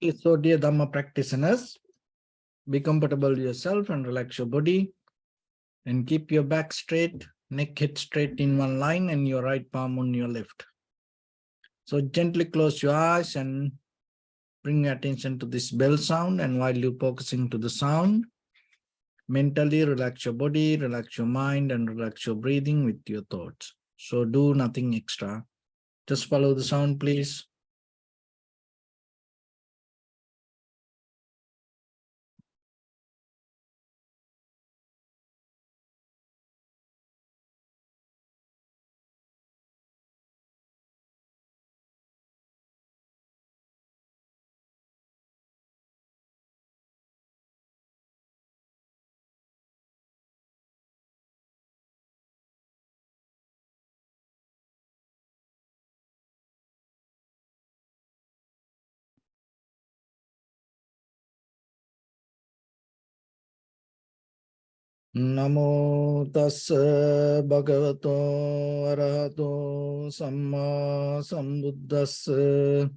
So, dear Dharma practitioners, be comfortable with yourself and relax your body and keep your back straight, neck head straight in one line and your right palm on your left. So gently close your eyes and bring your attention to this bell sound, and while you're focusing to the sound, mentally relax your body, relax your mind and relax your breathing with your thoughts. So do nothing extra. Just follow the sound, please. Namo tassa bhagavato arahato samma sambuddhassa.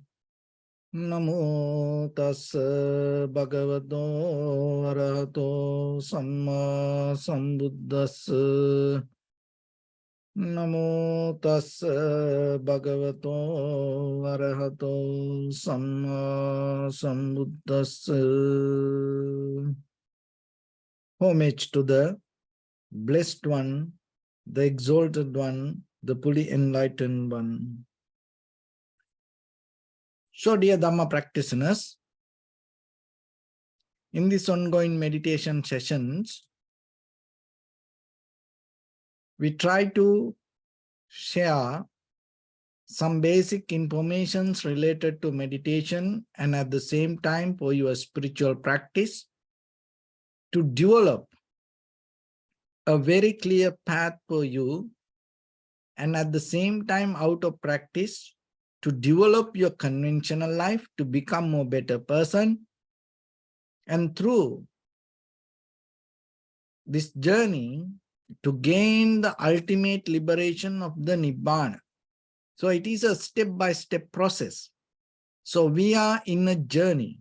Namo tassa bhagavato arahato samma sambuddhassa. Namo tassa bhagavato arahato samma sambuddhassa. Homage to the Blessed One, the Exalted One, the fully enlightened One. So, dear Dhamma practitioners, in these ongoing meditation sessions, we try to share some basic informations related to meditation and at the same time for your spiritual practice to develop a very clear path for you, and at the same time out of practice to develop your conventional life to become a better person, and through this journey to gain the ultimate liberation of the Nibbana. So it is a step-by-step process. So we are in a journey.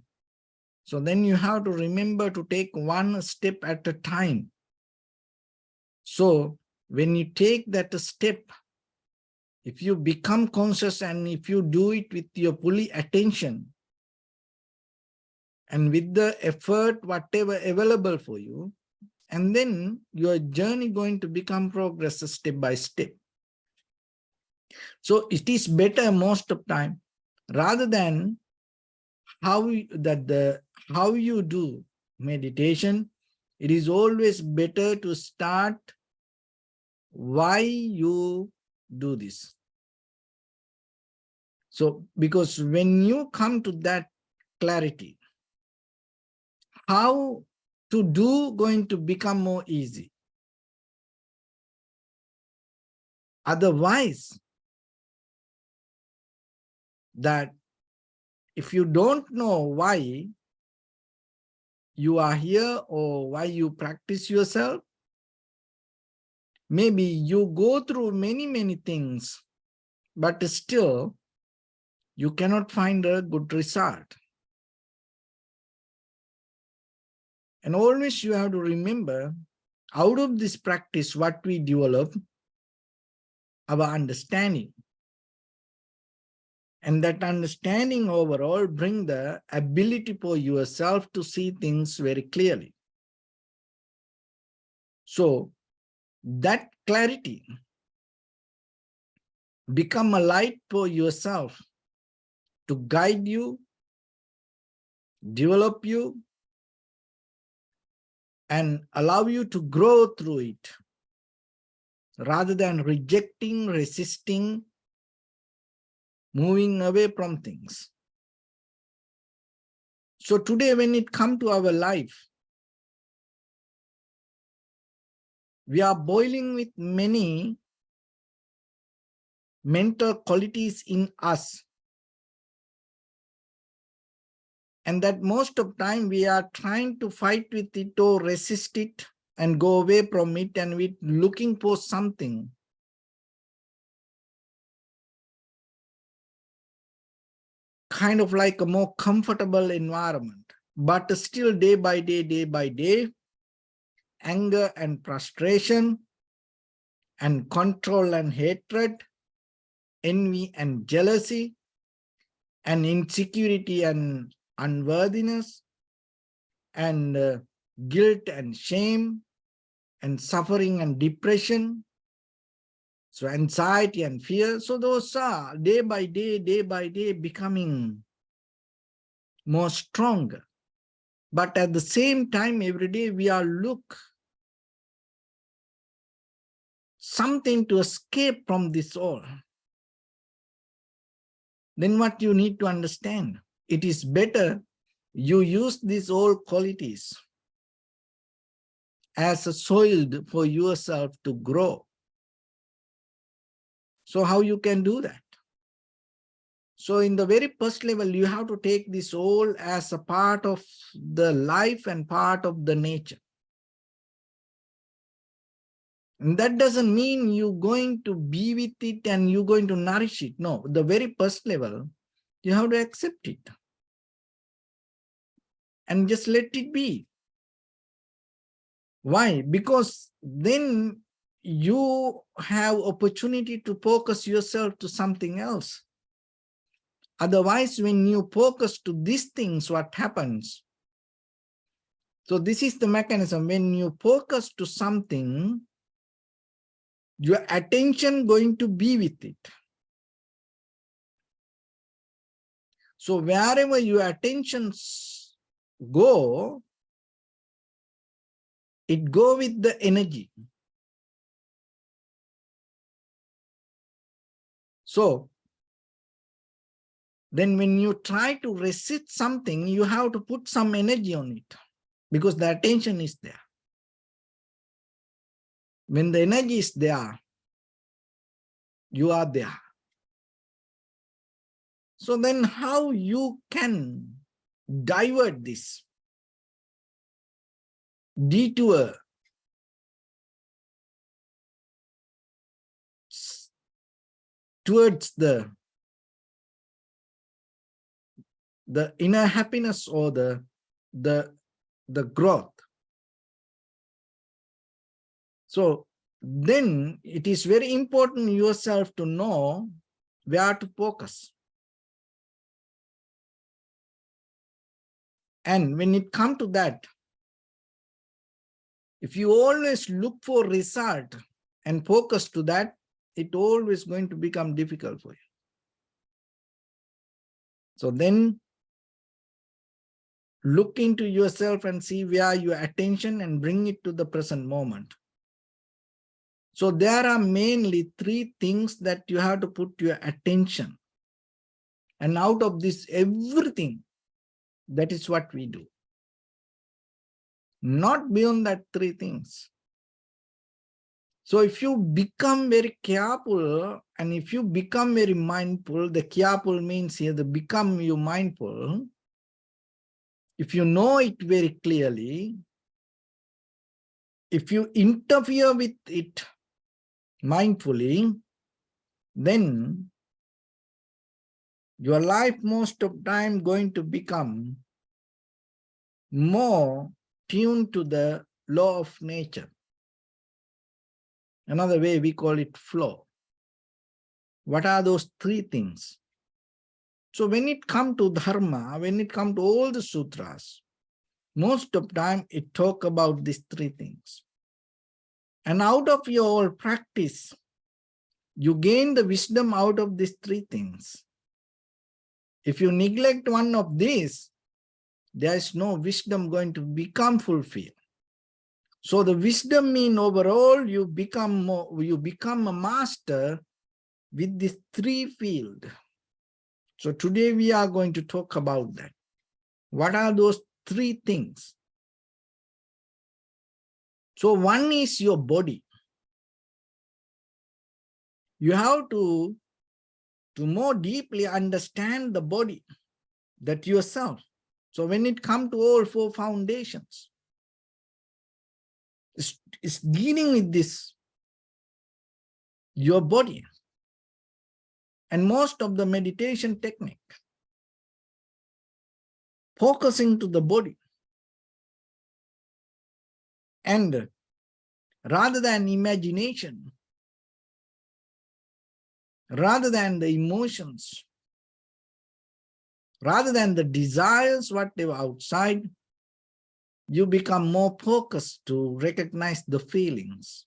So then you have to remember to take one step at a time. So when you take that step, if you become conscious and if you do it with your fully attention and with the effort, whatever available for you, and then your journey going to become progress step by step. So it is better most of time, rather than how you do meditation, it is always better to start why you do this. So because when you come to that clarity, how to do going to become more easy. Otherwise, that if you don't know why you are here or why you practice yourself, maybe you go through many things, but still you cannot find a good result. And always you have to remember, out of this practice, what we develop, our understanding. And that understanding overall bring the ability for yourself to see things very clearly. So that clarity become a light for yourself to guide you, develop you, and allow you to grow through it, rather than rejecting, resisting, moving away from things. So today when it comes to our life, we are boiling with many mental qualities in us. And that most of time we are trying to fight with it or resist it and go away from it, and we're looking for something. kind of like a more comfortable environment. But still day by day, anger and frustration and control and hatred, envy and jealousy, and insecurity and unworthiness, and guilt and shame, and suffering and depression, so anxiety and fear. So those are day by day becoming more stronger. But at the same time, every day we are look something to escape from this all. Then what you need to understand, it is better you use these all qualities as a soil for yourself to grow. So how you can do that? So in the very first level, you have to take this all as a part of the life and part of the nature. And that doesn't mean you're going to be with it and you're going to nourish it. No, the very first level, you have to accept it and just let it be. Why? Because then you have opportunity to focus yourself to something else. Otherwise, when you focus to these things, what happens? So this is the mechanism. When you focus to something, your attention going to be with it. So wherever your attentions go, it go with the energy. So then when you try to resist something, you have to put some energy on it because the attention is there. When the energy is there, you are there. So then how you can divert this, detour towards the inner happiness or the growth. So then it is very important yourself to know where to focus. And when it comes to that, if you always look for result and focus to that, it always going to become difficult for you. So then look into yourself and see where your attention and bring it to the present moment. So there are mainly three things that you have to put your attention. And out of this, everything, that is what we do. Not beyond that three things. So if you become very careful and if you become very mindful, the careful means here the become you mindful. If you know it very clearly, if you interfere with it mindfully, then your life most of time going to become more tuned to the law of nature. Another way we call it flow. What are those three things? So when it comes to Dharma, when it comes to all the sutras, most of time it talk about these three things. And out of your practice, you gain the wisdom out of these three things. If you neglect one of these, there is no wisdom going to become fulfilled. So the wisdom mean overall you become a master with this three field. So today we are going to talk about that. What are those three things? So one is your body. You have to more deeply understand the body, that yourself. So when it comes to all four foundations, it's dealing with this, your body. And most of the meditation technique focusing to the body. And rather than imagination, rather than the emotions, rather than the desires, whatever outside, you become more focused to recognize the feelings.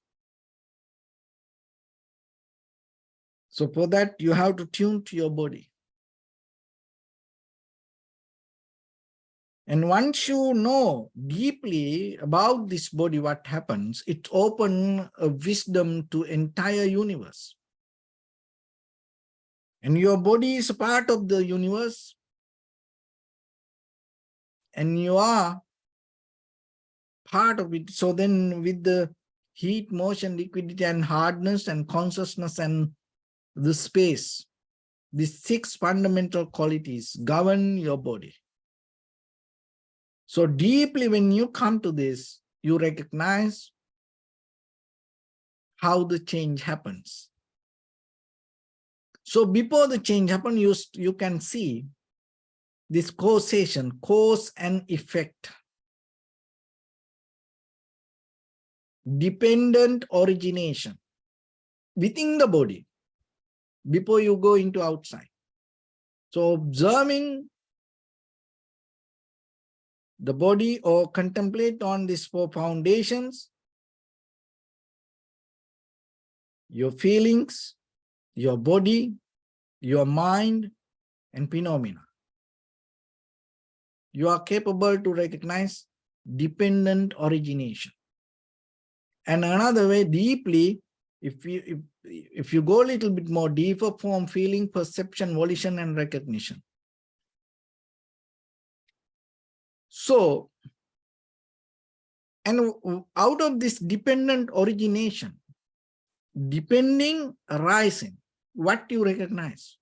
So for that, you have to tune to your body. And once you know deeply about this body, what happens, it opens a wisdom to entire universe. And your body is a part of the universe. And you are part of it. So then with the heat, motion, liquidity, and hardness, and consciousness, and the space, these 6 fundamental qualities govern your body. So deeply when you come to this, you recognize how the change happens. So before the change happens, you can see this causation, cause and effect, dependent origination within the body before you go into outside. So observing the body or contemplate on these 4 foundations, your feelings, your body, your mind, and phenomena. You are capable to recognize dependent origination. And another way, deeply, if you go a little bit more deeper, form, feeling, perception, volition, and recognition. So, and out of this dependent origination, depending arising, what you recognize?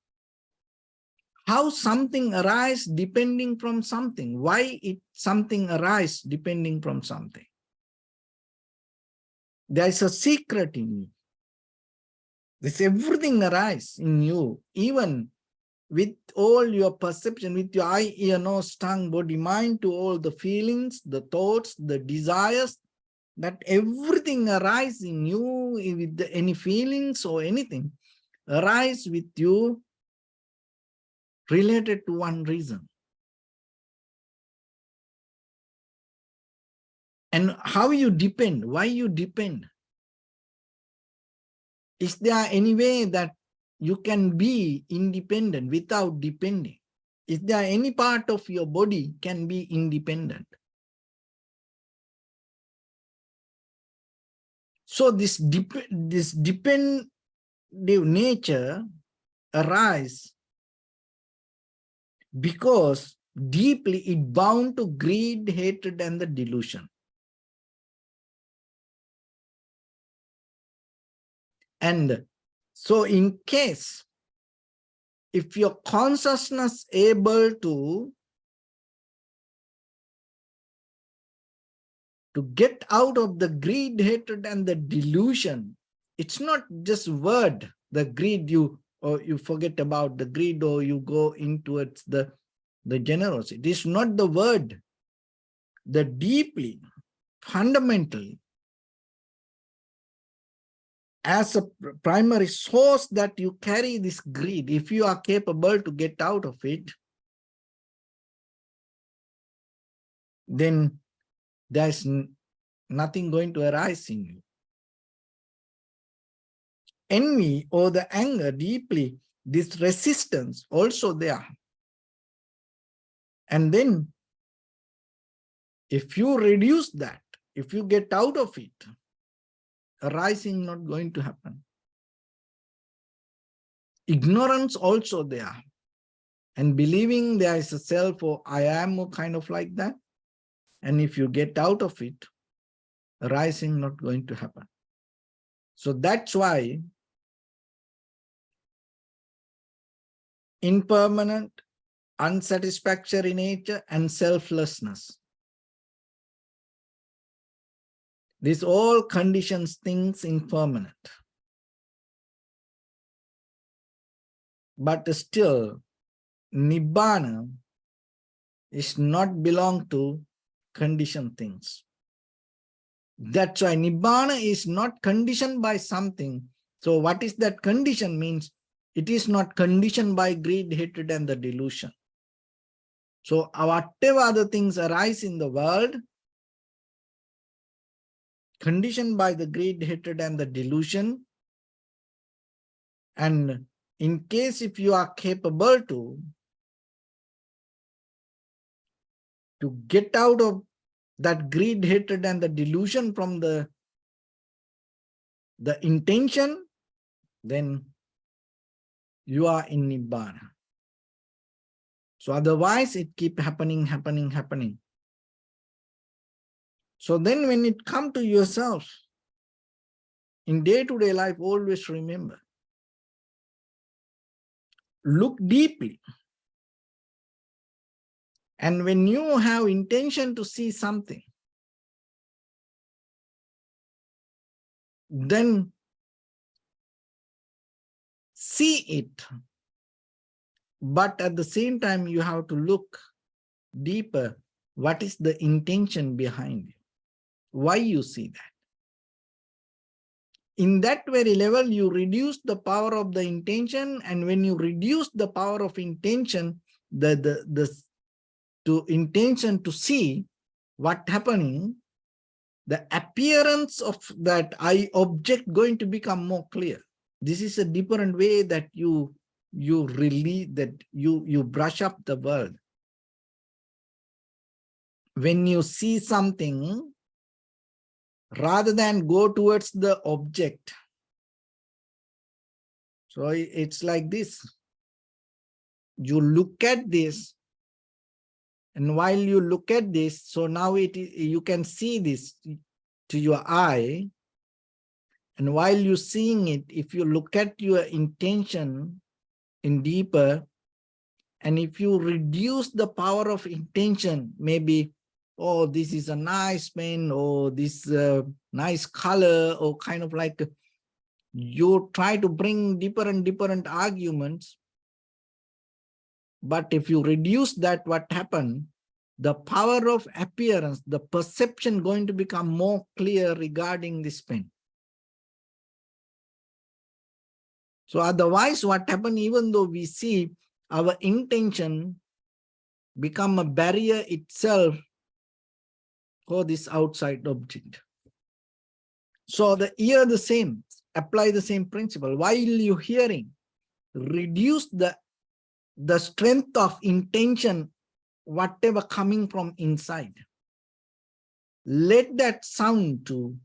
How something arises depending from something. Why something arises depending from something. There is a secret in you. This everything arises in you, even with all your perception, with your eye, ear, nose, tongue, body, mind, to all the feelings, the thoughts, the desires, that everything arises in you with any feelings or anything, arise with you related to one reason. And how you depend, why you depend? Is there any way that you can be independent without depending? Is there any part of your body can be independent? So this dependent nature arise because deeply it bound to greed, hatred, and the delusion. And so in case, if your consciousness able to get out of the greed, hatred, and the delusion, it's not just word, the greed, or you forget about the greed, or you go into it, the generosity. It is not the word. The deeply, fundamentally, as a primary source that you carry this greed, if you are capable to get out of it, then there's nothing going to arise in you. Envy or the anger, deeply, this resistance also there. And then if you reduce that, if you get out of it, arising not going to happen. Ignorance also there. And believing there is a self or I am, or kind of like that. And if you get out of it, arising not going to happen. So that's why impermanent, unsatisfactory nature, and selflessness, these all conditions things impermanent. But still, Nibbana is not belong to conditioned things. That's why Nibbana is not conditioned by something. So what is that condition means? It is not conditioned by greed, hatred, and the delusion. So whatever other things arise in the world, conditioned by the greed, hatred, and the delusion. And in case if you are capable to get out of that greed, hatred, and the delusion from the intention, then you are in Nibbana. So otherwise it keep happening. So then when it comes to yourself, in day-to-day life, always remember, look deeply. And when you have intention to see something, then see it. But at the same time, you have to look deeper. What is the intention behind it? Why you see that? In that very level, you reduce the power of the intention. And when you reduce the power of intention, to intention to see what happening, the appearance of that I object going to become more clear. This is a different way that you release, that you brush up the world. When you see something, rather than go towards the object. So it's like this. You look at this, and while you look at this, so now you can see this to your eye. And while you're seeing it, if you look at your intention in deeper, and if you reduce the power of intention, maybe, oh, this is a nice pen, or this nice color, or kind of like you try to bring different arguments. But if you reduce that, what happened? The power of appearance, the perception going to become more clear regarding this pen. So otherwise, what happened, even though we see our intention become a barrier itself for this outside object. So the ear the same, apply the same principle. While you're hearing, reduce the strength of intention, whatever coming from inside. Let that sound to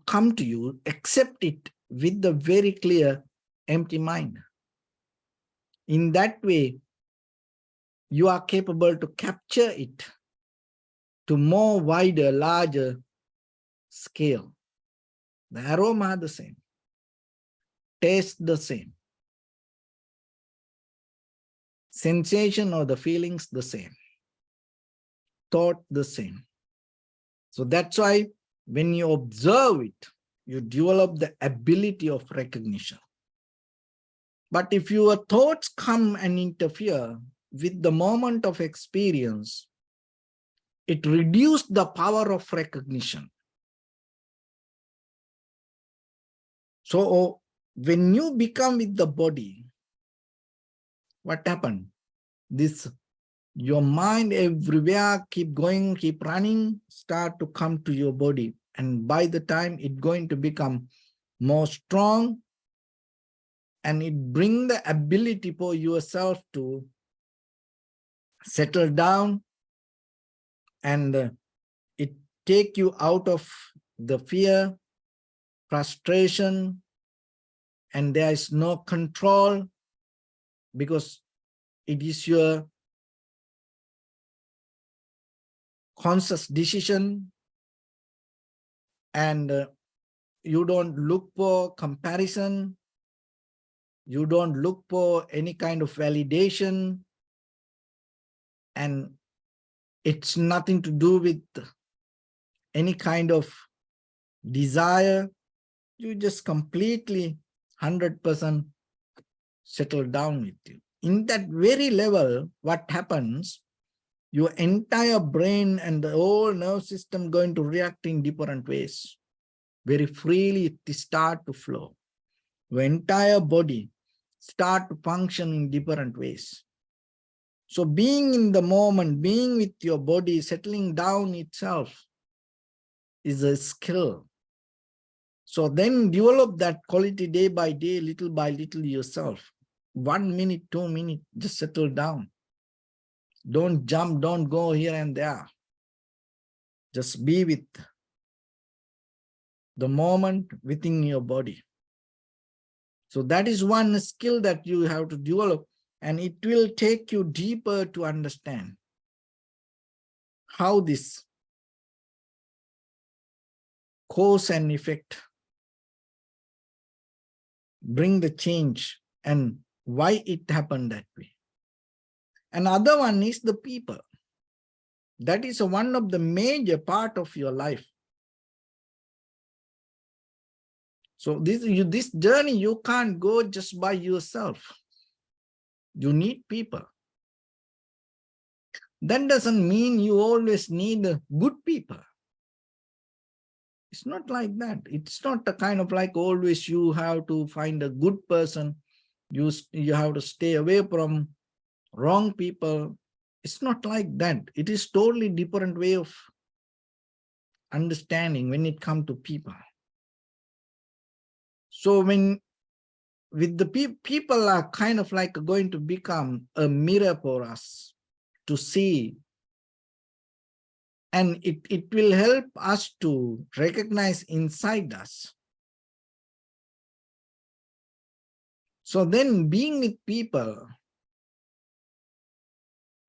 come to you, accept it with the very clear, empty mind. In that way, you are capable to capture it to more wider, larger scale. The aroma the same, taste the same, sensation or the feelings the same, thought the same. So that's why when you observe it, you develop the ability of recognition. But if your thoughts come and interfere with the moment of experience, it reduces the power of recognition. So when you become with the body, what happened? Your mind everywhere keep going, keep running, start to come to your body. And by the time it's going to become more strong, and it bring the ability for yourself to settle down, and it take you out of the fear, frustration, and there is no control, because it is your conscious decision, and you don't look for comparison, you don't look for any kind of validation, and it's nothing to do with any kind of desire. You just completely 100% settle down with you. In that very level, what happens? your entire brain and the whole nerve system going to react in different ways. Very freely it start to flow. Your entire body start to function in different ways. So being in the moment, being with your body, settling down itself is a skill. So then develop that quality day by day, little by little yourself. 1 minute, 2 minutes, just settle down. Don't jump, don't go here and there. Just be with the moment within your body. So that is one skill that you have to develop, and it will take you deeper to understand how this cause and effect bring the change and why it happened that way. Another one is the people. That is one of the major part of your life. So this journey, you can't go just by yourself. You need people. That doesn't mean you always need good people. It's not like that. It's not a kind of like always you have to find a good person. You have to stay away from wrong people. It's not like that. It is totally different way of understanding when it comes to people. So with the people are kind of like going to become a mirror for us to see, and it will help us to recognize inside us. So then being with people,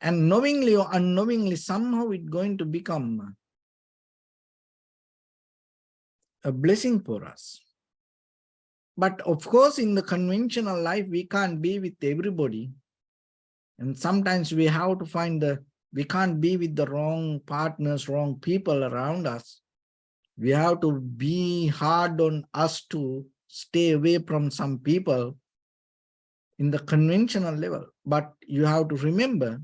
and knowingly or unknowingly, somehow it's going to become a blessing for us. But of course, in the conventional life, we can't be with everybody. And sometimes we have to find we can't be with the wrong partners, wrong people around us. We have to be hard on us to stay away from some people in the conventional level. But you have to remember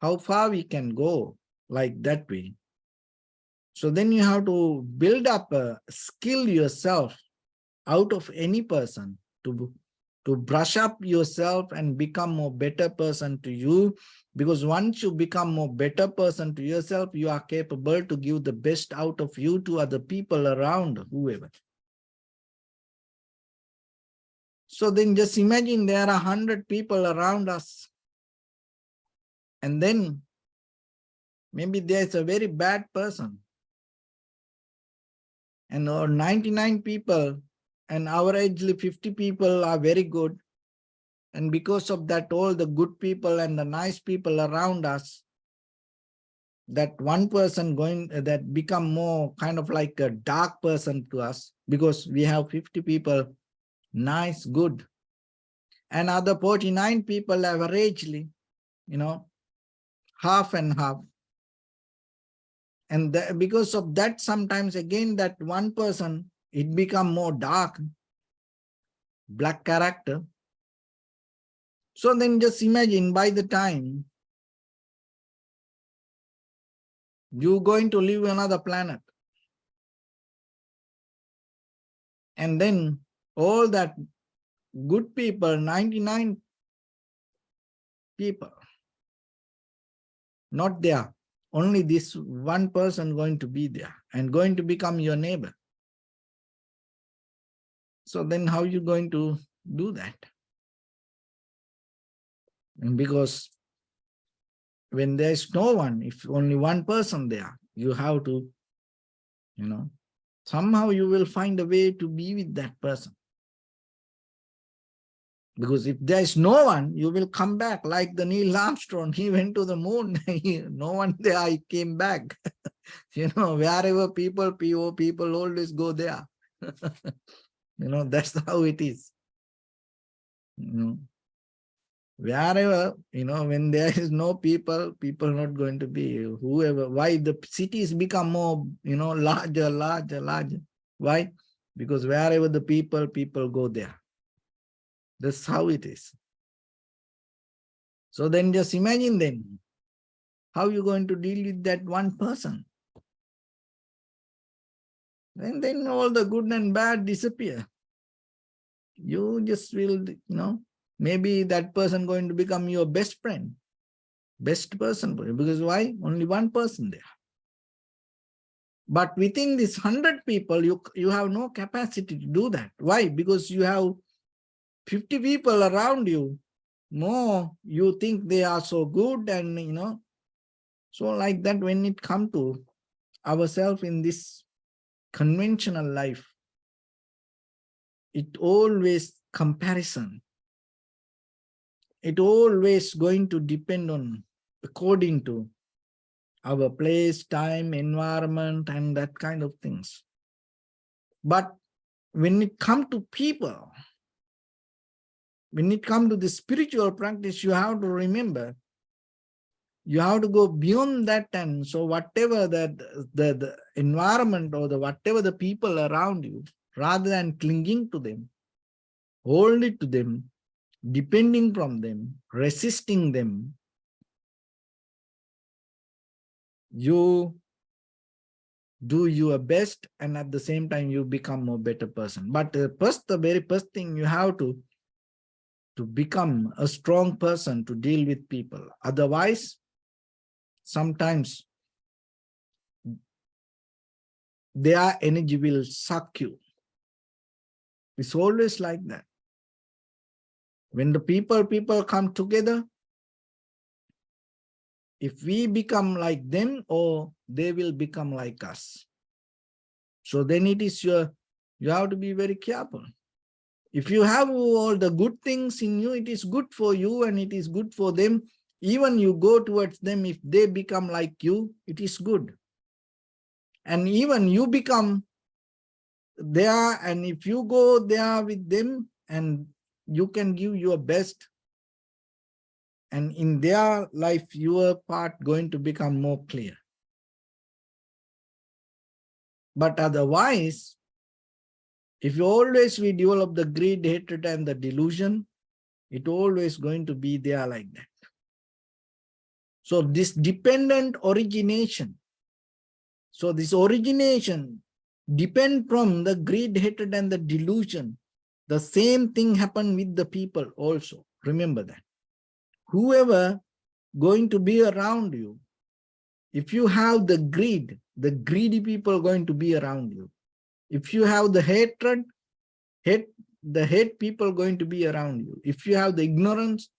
how far we can go like that way. So then you have to build up a skill yourself out of any person to brush up yourself and become more better person to you. Because once you become more better person to yourself, you are capable to give the best out of you to other people around, whoever. So then just imagine there are 100 people around us. And then maybe there's a very bad person. And 99 people and averagely 50 people are very good. And because of that, all the good people and the nice people around us, that one person that become more kind of like a dark person to us, because we have 50 people, nice, good. And other 49 people averagely, half and half. And because of that, sometimes again, that one person, it become more dark, black character. So then just imagine by the time you're going to leave another planet, and then all that good people, 99 people, not there. Only this one person going to be there and going to become your neighbor. So then how are you going to do that? And because when there's no one, if only one person there, you have to, somehow you will find a way to be with that person. Because if there's no one, you will come back like the Neil Armstrong. He went to the moon. No one there, he came back. Wherever people always go there. That's how it is. Wherever, when there is no people not going to be, whoever. Why the cities become more, larger. Why? Because wherever the people go there. That's how it is. So then just imagine then, How are you going to deal with that one person? And then all the good and bad disappear. You just will, maybe that person going to become your best friend, best person for you. Because why? Only one person there. But within this 100 people, you have no capacity to do that. Why? Because you have 50 people around you. No, you think they are so good, and so like that. When it comes to ourselves in this conventional life, it always comparison. It always going to depend on according to our place, time, environment, and that kind of things. But when it comes to people, when it comes to the spiritual practice, you have to remember, you have to go beyond that. And so whatever that the environment or whatever the people around you, rather than clinging to them, hold it to them, depending from them, resisting them, you do your best, and at the same time you become a better person. But the very first thing, you have to become a strong person to deal with people. Otherwise, sometimes their energy will suck you. It's always like that. When the people come together, if we become like them, or they will become like us. So then it is you have to be very careful. If you have all the good things in you, it is good for you and it is good for them. Even you go towards them, if they become like you, it is good. And even you become there, and if you go there with them, and you can give your best, and in their life, your part going to become more clear. But otherwise, if you always we develop the greed, hatred, and the delusion, it always going to be there like that. So this dependent origination. So this origination depend from the greed, hatred, and the delusion. The same thing happened with the people also. Remember that. Whoever going to be around you, if you have the greed, the greedy people are going to be around you. If you have the hatred, the hate people going to be around you. If you have the ignorance,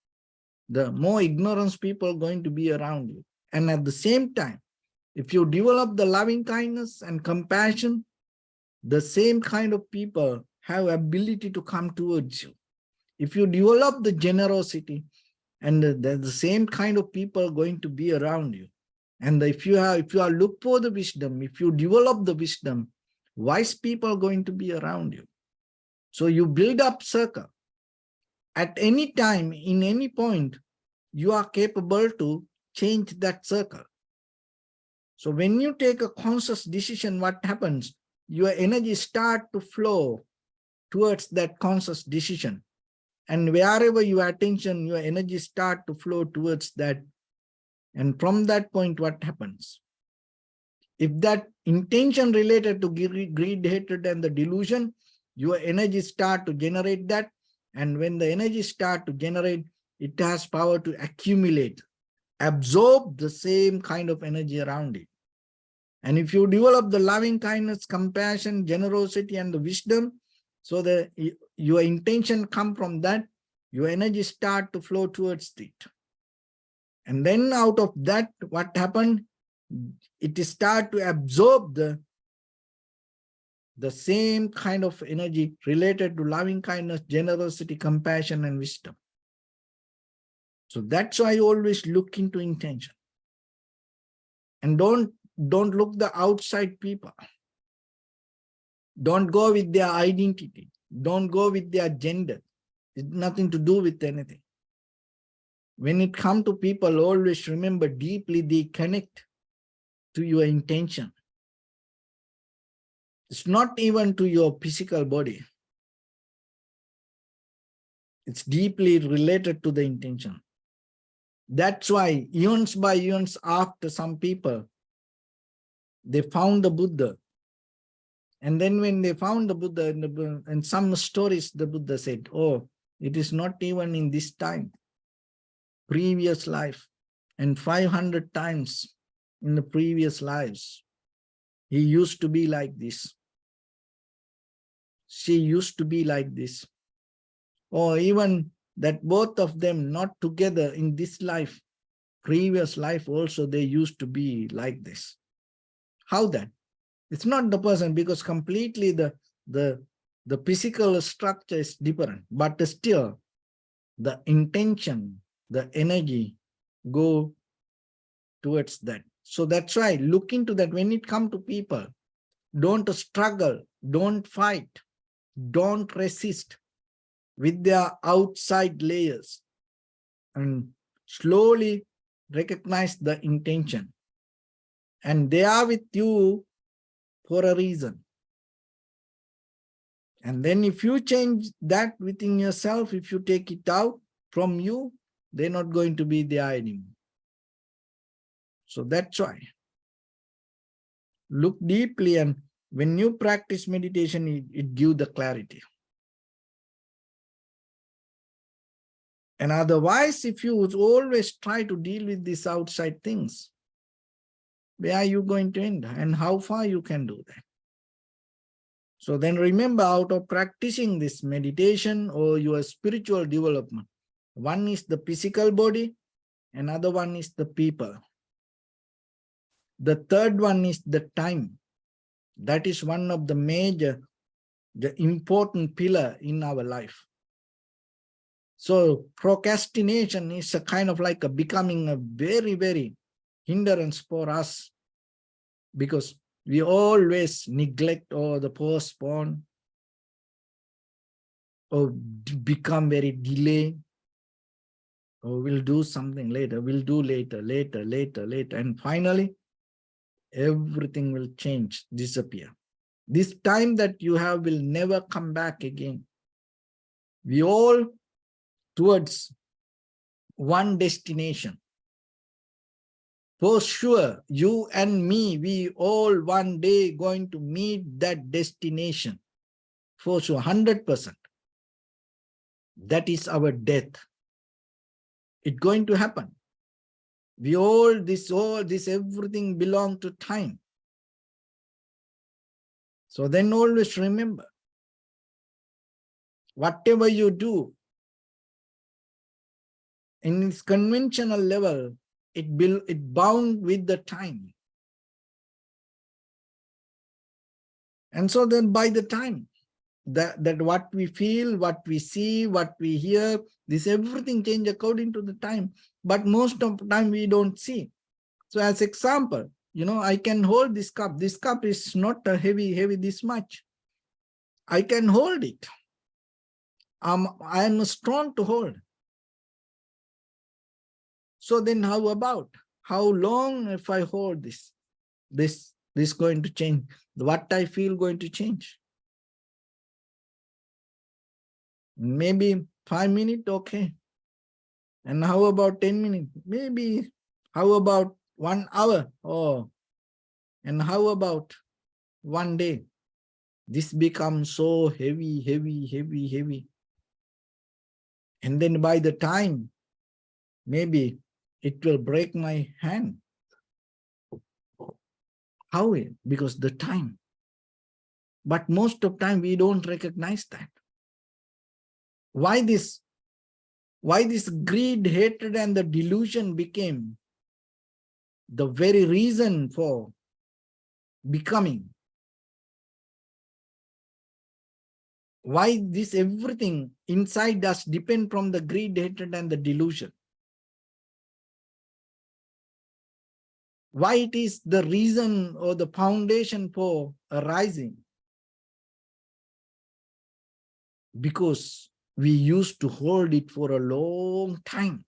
the more ignorance people are going to be around you. And at the same time, if you develop the loving kindness and compassion, the same kind of people have ability to come towards you. If you develop the generosity, and the same kind of people are going to be around you. And if you are look for the wisdom, if you develop the wisdom, wise people are going to be around you. So you build up circle. At any time, in any point, you are capable to change that circle. So when you take a conscious decision, what happens? Your energy start to flow towards that conscious decision. And wherever your attention, your energy start to flow towards that. And from that point, what happens? If that intention related to greed, hatred, and the delusion, your energy start to generate that. And when the energy start to generate, it has power to accumulate, absorb the same kind of energy around it. And if you develop the loving kindness, compassion, generosity, and the wisdom, so that your intention come from that, your energy start to flow towards it. And then out of that, what happened? It start to absorb the same kind of energy related to loving kindness, generosity, compassion, and wisdom. So that's why I always look into intention. And don't look the outside people. Don't go with their identity. Don't go with their gender. It's nothing to do with anything. When it comes to people, always remember deeply they connect to your intention. It's not even to your physical body. It's deeply related to the intention. That's why eons by eons after, some people, they found the Buddha. And then when they found the Buddha, in some stories, the Buddha said, oh, it is not even in this time, previous life, and 500 times in the previous lives, he used to be like this. She used to be like this. Or even that both of them not together in this life, previous life also, they used to be like this. How that? It's not the person, because completely the physical structure is different, but still the intention, the energy go towards that. So that's why look into that. When it comes to people, don't struggle, don't fight, don't resist with their outside layers, and slowly recognize the intention. And they are with you for a reason. And then if you change that within yourself, if you take it out from you, they're not going to be there anymore. So that's why. Look deeply, and when you practice meditation, it gives the clarity. And otherwise, if you always try to deal with these outside things, where are you going to end, and how far you can do that? So then remember, out of practicing this meditation or your spiritual development, one is the physical body, another one is the people. The third one is the time. That is one of the major, the important pillar in our life. So procrastination is a kind of like becoming a very, very hindrance for us, because we always neglect or the postpone or become very delay, or we'll do something later, we'll do later. And finally, everything will change, disappear. This time that you have will never come back again. We all towards one destination. For sure, you and me, we all one day going to meet that destination. For sure, 100%. That is our death. It's going to happen. We all this everything belong to time. So then always remember, whatever you do in its conventional level, it bound with the time. And so then by the time that what we feel, what we see, what we hear, this everything change according to the time. But most of the time we don't see. So as example, I can hold this cup. This cup is not a heavy this much. I can hold it. I am strong to hold. So then how about, how long if I hold this? This going to change. What I feel going to change. Maybe 5 minutes, okay. And how about 10 minutes? Maybe, how about 1 hour? Oh, and how about 1 day? This becomes so heavy. And then by the time, maybe it will break my hand. How? Because the time. But most of the time we don't recognize that. Why this greed, hatred, and the delusion became the very reason for becoming? Why this everything inside us depend from the greed, hatred, and the delusion? Why it is the reason or the foundation for arising? Because we used to hold it for a long time.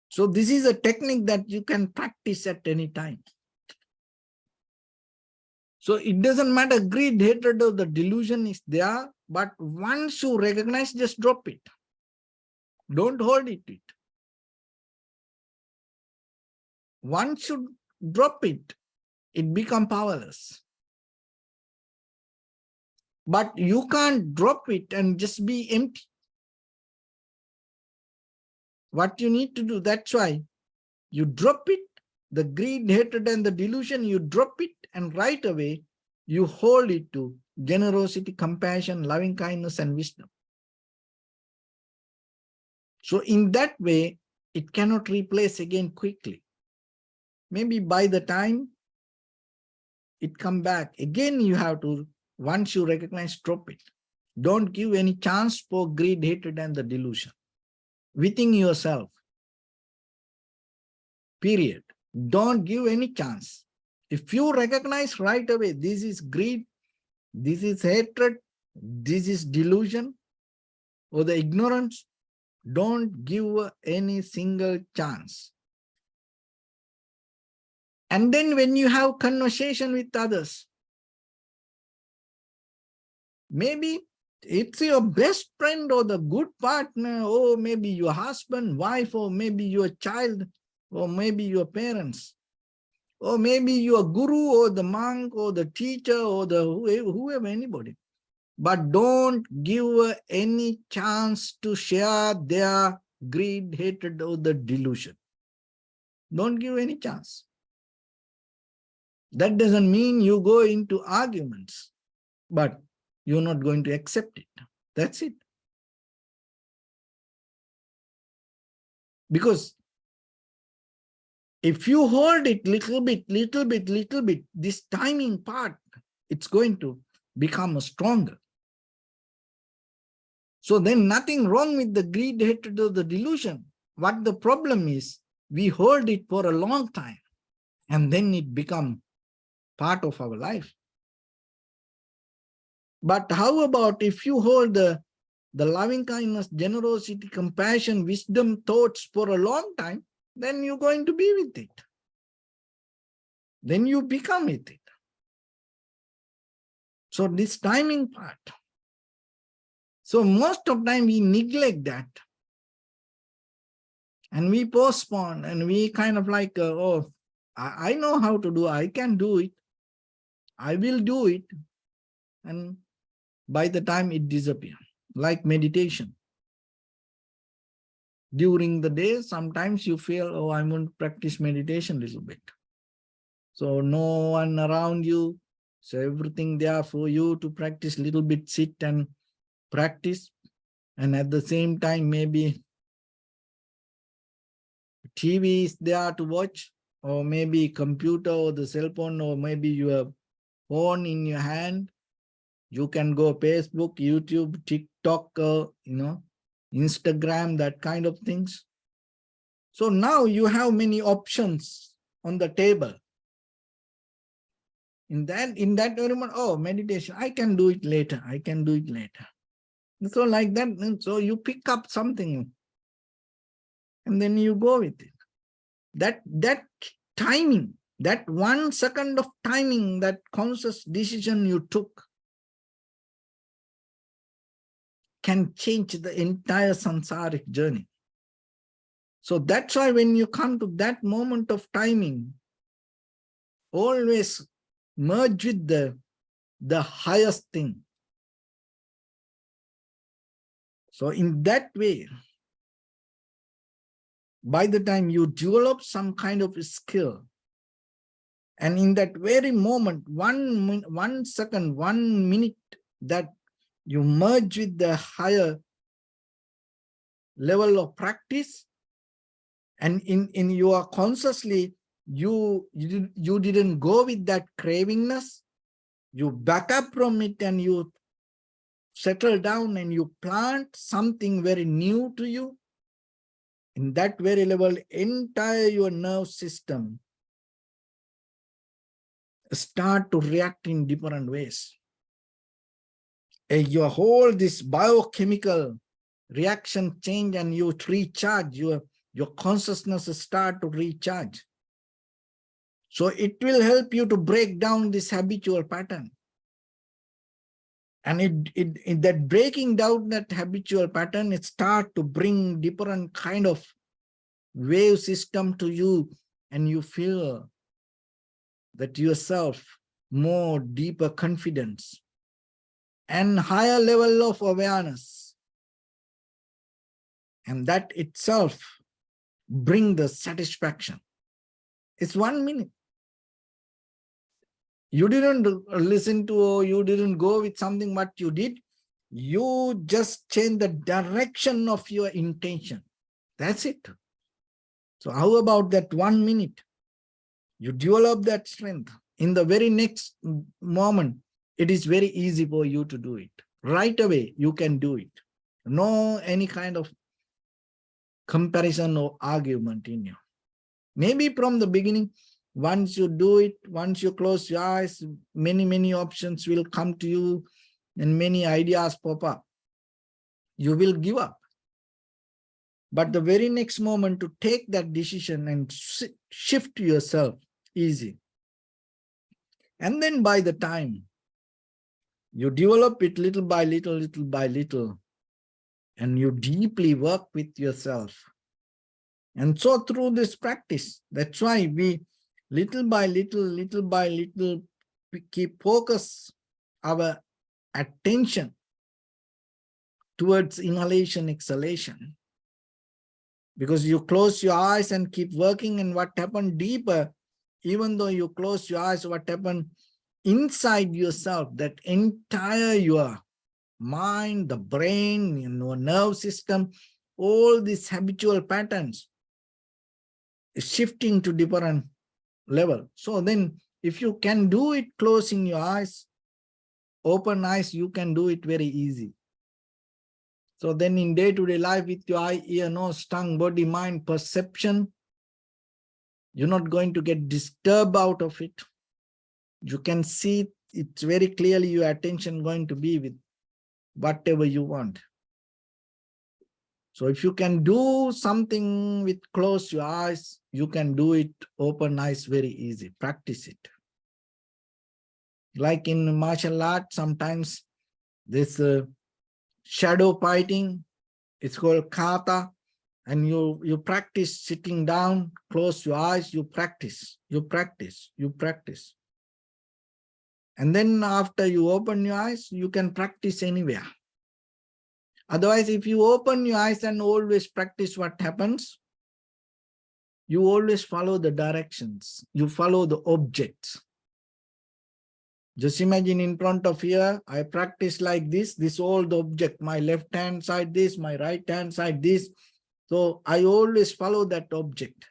So this is a technique that you can practice at any time. So it doesn't matter, greed, hatred, or the delusion is there, but once you recognize, just drop it. Don't hold it. Once you drop it, it becomes powerless. But you can't drop it and just be empty. What you need to do, that's why you drop it, the greed, hatred, and the delusion, you drop it, and right away you hold it to generosity, compassion, loving kindness, and wisdom. So in that way, it cannot replace again quickly. Maybe by the time it come back, again you have to, once you recognize, drop it. Don't give any chance for greed, hatred, and the delusion within yourself. Period. Don't give any chance. If you recognize right away, this is greed, this is hatred, this is delusion, or the ignorance, don't give any single chance. And then when you have conversation with others, maybe it's your best friend or the good partner, or maybe your husband, wife, or maybe your child, or maybe your parents, or maybe your guru or the monk or the teacher or the whoever, anybody. But don't give any chance to share their greed, hatred, or the delusion. Don't give any chance. That doesn't mean you go into arguments, but you're not going to accept it. That's it. Because if you hold it little bit, this timing part, it's going to become stronger. So then nothing wrong with the greed, hatred, or the delusion. What the problem is, we hold it for a long time, and then it becomes part of our life. But how about if you hold the loving kindness, generosity, compassion, wisdom, thoughts for a long time, then you're going to be with it. Then you become with it. So this timing part. So most of the time we neglect that. And we postpone, and we kind of like, oh, I know how to do, I can do it. I will do it. And by the time it disappears, like meditation. During the day, sometimes you feel, oh, I want to practice meditation a little bit. So no one around you, so everything there for you to practice a little bit, sit and practice. And at the same time, maybe TV is there to watch, or maybe computer or the cell phone, or maybe your phone in your hand. You can go Facebook, YouTube, TikTok, Instagram, that kind of things. So now you have many options on the table. In that environment, oh, meditation, I can do it later. I can do it later. So like that, and so you pick up something and then you go with it. That timing, that 1 second of timing, that conscious decision you took can change the entire samsaric journey. So that's why when you come to that moment of timing, always merge with the highest thing. So in that way, by the time you develop some kind of skill, and in that very moment, 1 second, 1 minute, that you merge with the higher level of practice, and in your consciously, you didn't go with that cravingness, you back up from it and you settle down and you plant something very new to you. In that very level, entire your nerve system start to react in different ways. Your whole this biochemical reaction change, and you recharge, your consciousness start to recharge. So it will help you to break down this habitual pattern. And that breaking down that habitual pattern, it start to bring different kind of wave system to you, and you feel that yourself more deeper confidence and higher level of awareness. And that itself bring the satisfaction. It's 1 minute. You didn't listen to, or you didn't go with something, what you did, you just change the direction of your intention. That's it. So how about that 1 minute? You develop that strength. In the very next moment, it is very easy for you to do it. Right away, you can do it. No any kind of comparison or argument in you. Maybe from the beginning, once you do it, once you close your eyes, many options will come to you and many ideas pop up. You will give up. But the very next moment to take that decision and shift yourself, easy. And then by the time you develop it little by little, and you deeply work with yourself. And so through this practice, that's why we little by little, we keep focus our attention towards inhalation, exhalation. Because you close your eyes and keep working, and what happened deeper, even though you close your eyes, what happened inside yourself, that entire your mind, the brain, nerve system, all these habitual patterns is shifting to different level. So then if you can do it closing your eyes, open eyes, you can do it very easy. So then in day-to-day life with your eye, ear, nose, tongue, body, mind, perception, you're not going to get disturbed out of it. You can see it's very clearly your attention going to be with whatever you want. So if you can do something with close your eyes, you can do it open eyes very easy. Practice it. Like in martial art, sometimes this shadow fighting, it's called kata, and you practice sitting down, close your eyes, you practice. And then after you open your eyes, you can practice anywhere. Otherwise, if you open your eyes and always practice, what happens? You always follow the directions. You follow the objects. Just imagine in front of here, I practice like this all the object, my left hand side this, my right hand side this. So I always follow that object.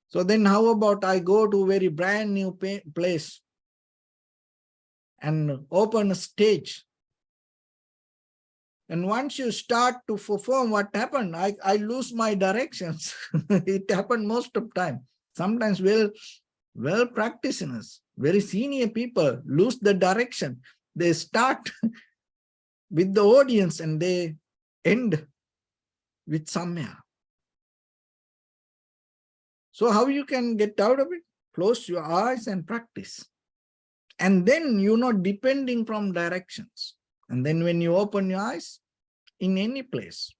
So then how about I go to a very brand new place and open a stage. And once you start to perform, what happened? I lose my directions. It happened most of the time. Sometimes well practitioners, very senior people lose the direction. They start with the audience and they end with somewhere. So how you can get out of it? Close your eyes and practice. And then you're not depending from directions. And then when you open your eyes, in any place,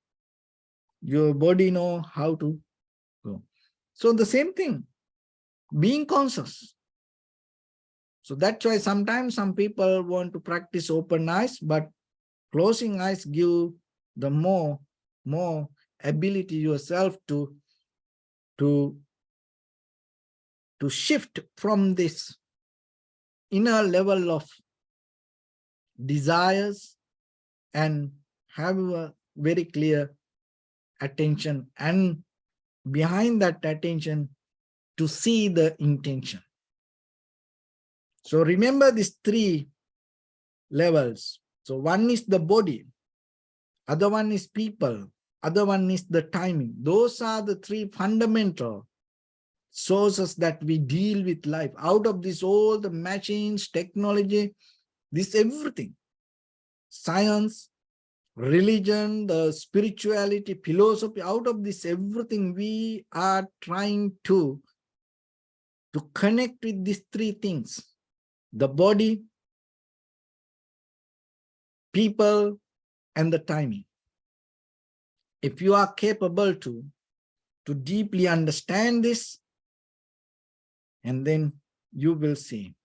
your body know how to go. So the same thing, being conscious. So that's why sometimes some people want to practice open eyes, but closing eyes give the more ability yourself to shift from this inner level of desires and have a very clear attention, and behind that attention to see the intention. So remember these 3 levels. So one is the body, other one is people, other one is the timing. Those are the 3 fundamental sources that we deal with life. Out of this, all the machines, technology, this everything, science, religion, the spirituality, philosophy, out of this everything, we are trying to connect with these 3 things: the body, people, and the timing. If you are capable to deeply understand this, and then you will see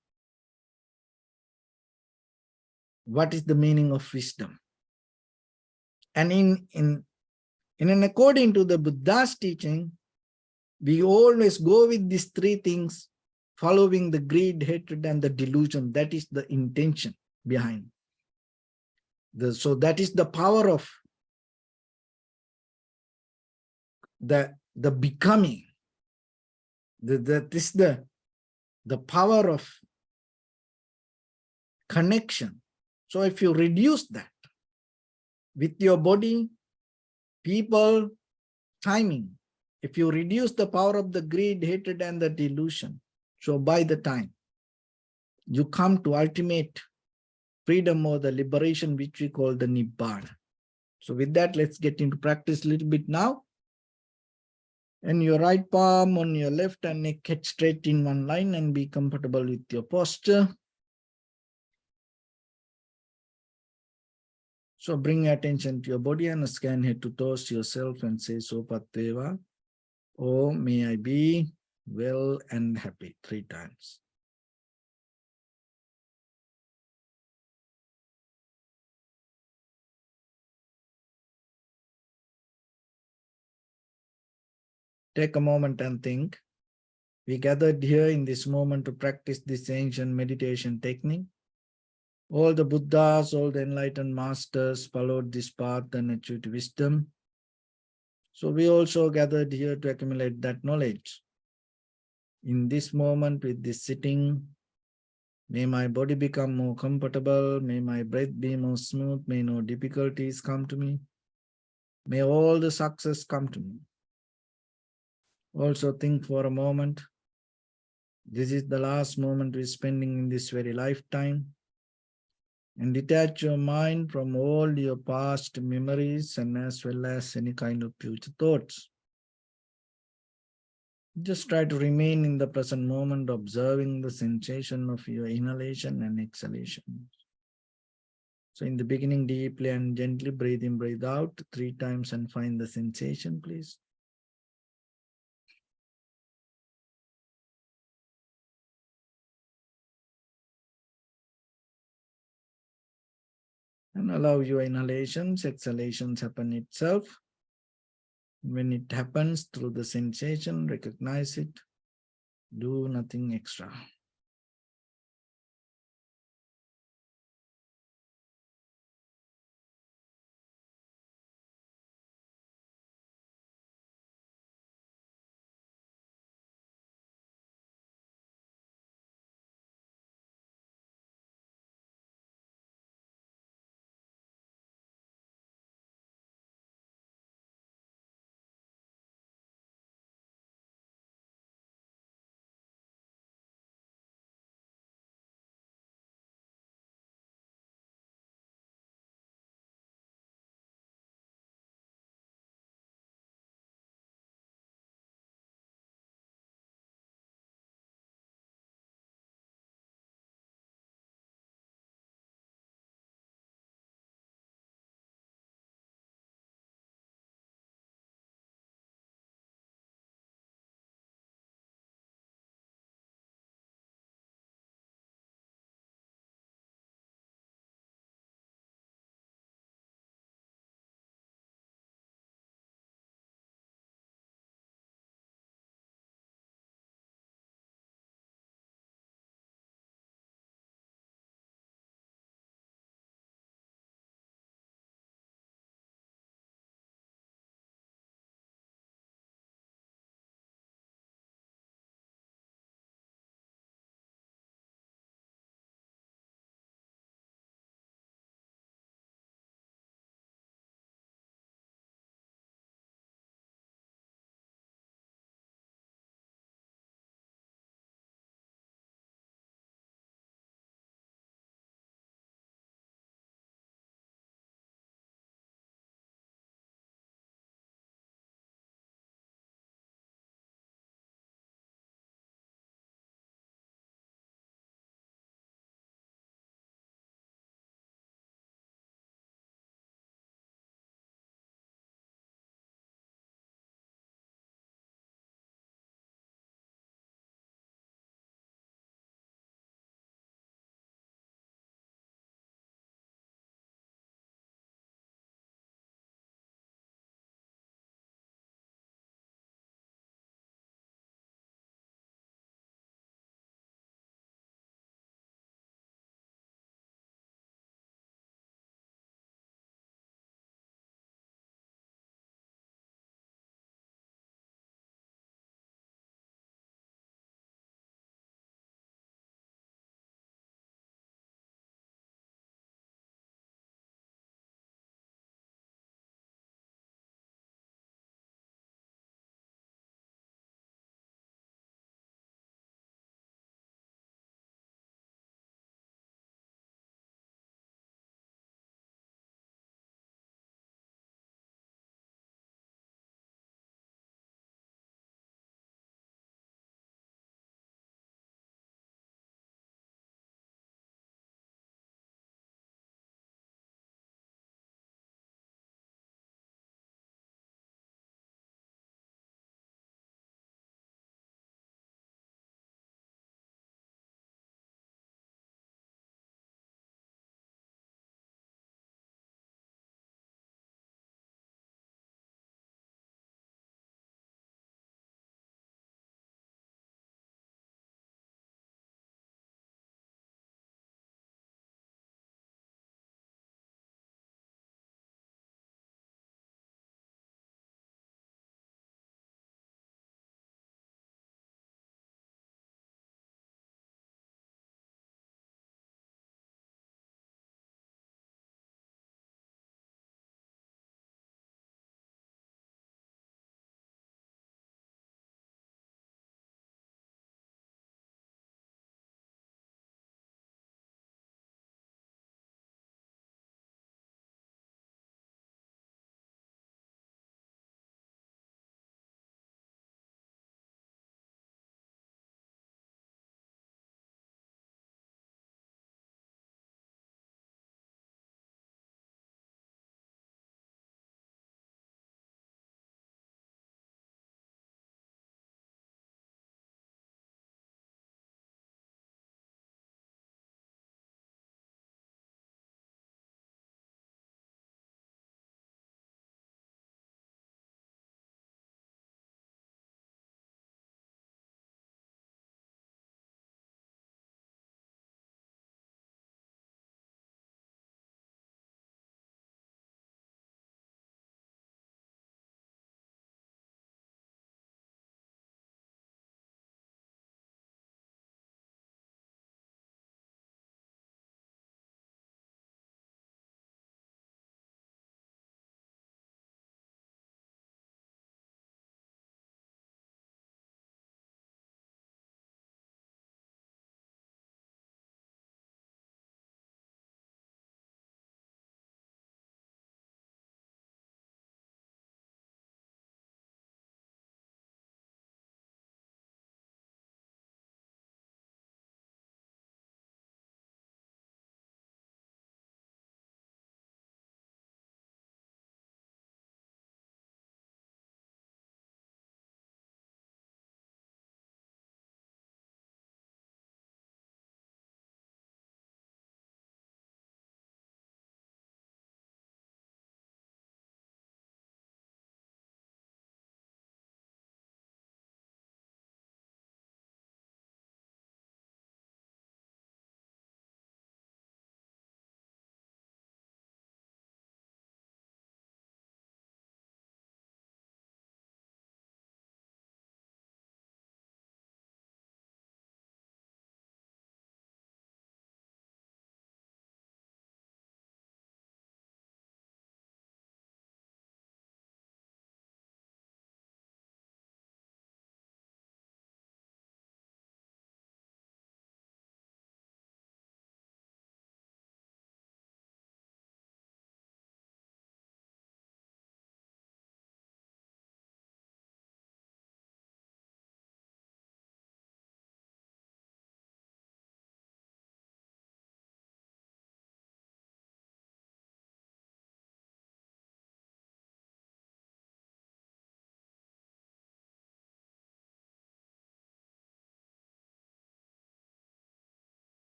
what is the meaning of wisdom. And according to the Buddha's teaching, we always go with these three things, following the greed, hatred, and the delusion. That is the intention behind. So that is the power of the becoming. That is the power of connection. So if you reduce that with your body, people, timing, if you reduce the power of the greed, hatred, and the delusion, so by the time you come to ultimate freedom or the liberation, which we call the Nibbana. So with that, let's get into practice a little bit now. And your right palm on your left and neck head straight in one line, and be comfortable with your posture. So bring attention to your body and scan head to toes yourself and say, Sopateva, oh, may I be well and happy 3 times. Take a moment and think. We gathered here in this moment to practice this ancient meditation technique. All the Buddhas, all the enlightened masters followed this path and achieved wisdom. So we also gathered here to accumulate that knowledge. In this moment with this sitting, may my body become more comfortable, may my breath be more smooth, may no difficulties come to me, may all the success come to me. Also think for a moment, this is the last moment we're spending in this very lifetime, and detach your mind from all your past memories and as well as any kind of future thoughts. Just try to remain in the present moment, observing the sensation of your inhalation and exhalation. So in the beginning, deeply and gently breathe in, breathe out 3 times and find the sensation, please. And allow your inhalations, exhalations happen itself. When it happens through the sensation, recognize it. Do nothing extra.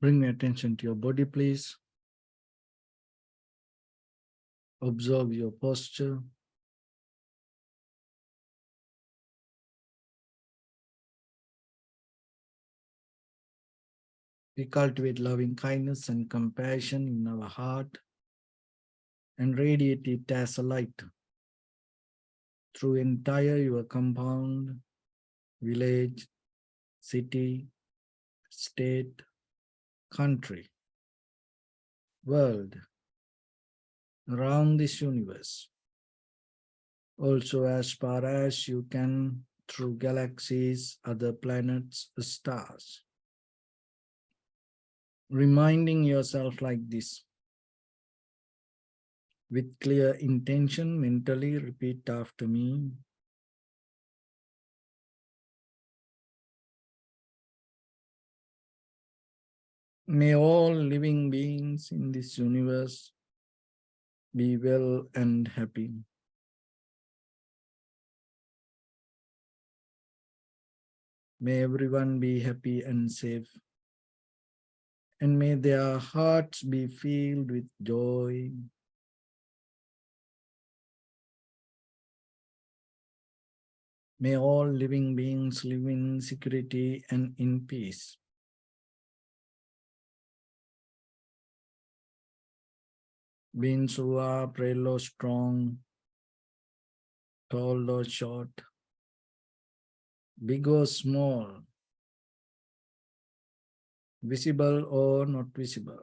Bring your attention to your body, please. Observe your posture. We cultivate loving kindness and compassion in our heart and radiate it as a light through entire your compound, village, city, state, country, world, around this universe. Also as far as you can through galaxies, other planets, stars. Reminding yourself like this. With clear intention, mentally repeat after me. May all living beings in this universe be well and happy. May everyone be happy and safe. And may their hearts be filled with joy. May all living beings live in security and in peace. Beings who are frail or strong, tall or short, big or small, visible or not visible,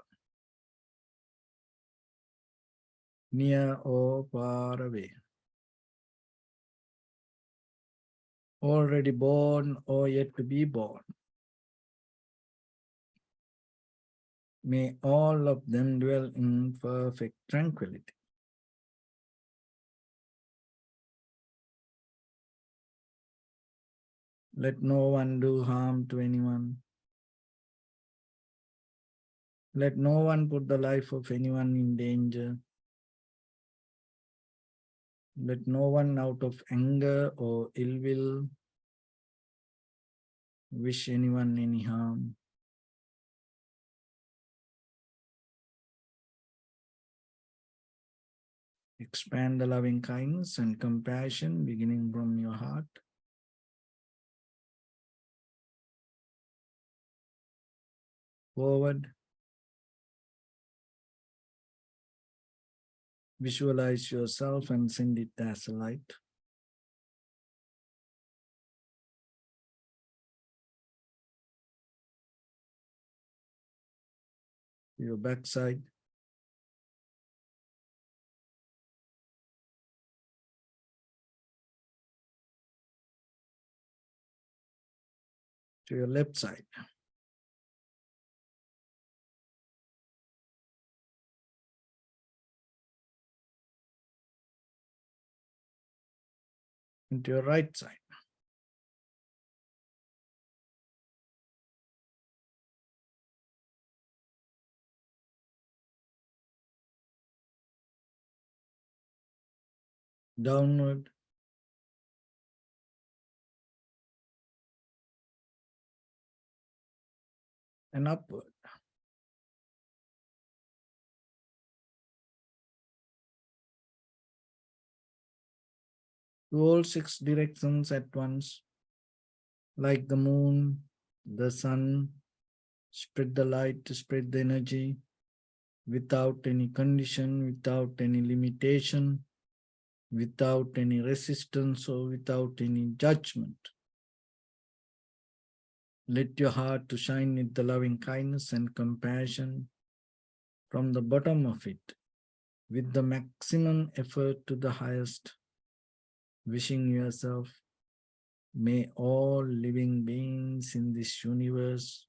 near or far away, already born or yet to be born. May all of them dwell in perfect tranquility. Let no one do harm to anyone. Let no one put the life of anyone in danger. Let no one out of anger or ill will wish anyone any harm. Expand the loving kindness and compassion beginning from your heart. Forward. Visualize yourself and send it as a light. Your backside. To your left side. And to your right side. Downward. And upward. To all 6 directions at once. Like the moon, the sun, spread the light, spread the energy without any condition, without any limitation, without any resistance or without any judgment. Let your heart to shine with the loving kindness and compassion from the bottom of it with the maximum effort to the highest, wishing yourself, may all living beings in this universe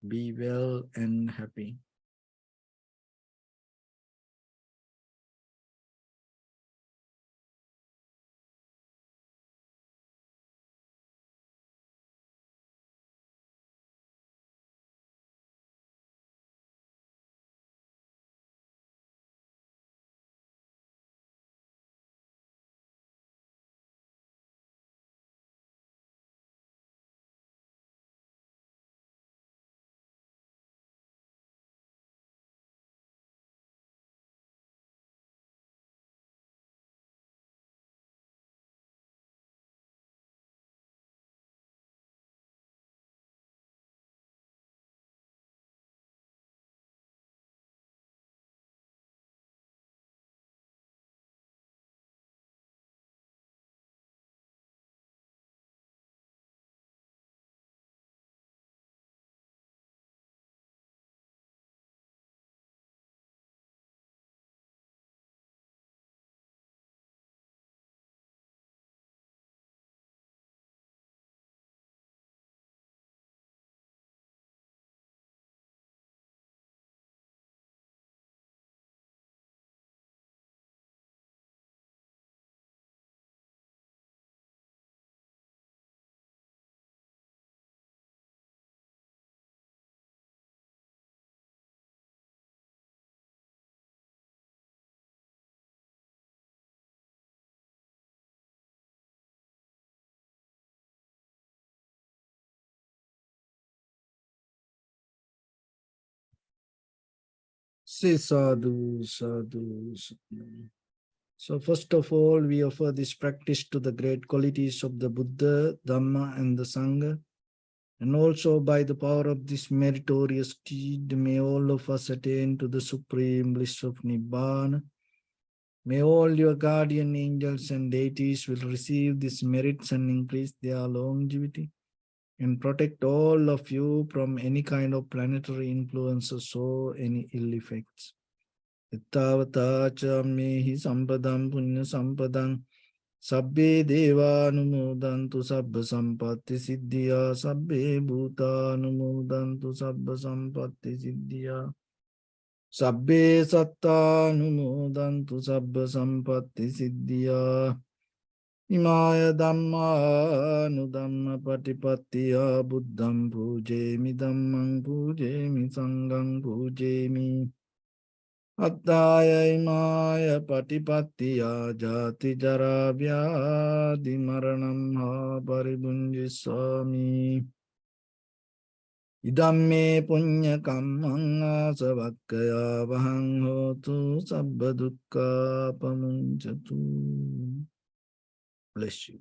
be well and happy. Say sadhu, sadhu, sadhu. So first of all, we offer this practice to the great qualities of the Buddha, Dharma, and the Sangha. And also by the power of this meritorious deed, may all of us attain to the supreme bliss of Nibbana. May all your guardian angels and deities will receive these merits and increase their longevity and protect all of you from any kind of planetary influences or any ill effects. Ittavata cha mehi sampadam punya sampadam sabbe deva anumodantu sabba sampatti siddhya sabbe bhuta anumodantu sabba sampatti siddhya sabbe satta anumodantu sabba sampatti siddhya imaya dhamma anudhamma patipattiya buddham pujemi dhammam pujemi sangham pujemi Attaya imaya patipattiya jati jara vyadhi maranam ha paribunjisami idamme punya kammang asavakkaya vahang hotu sabba dukkha pamunchatu. Bless you.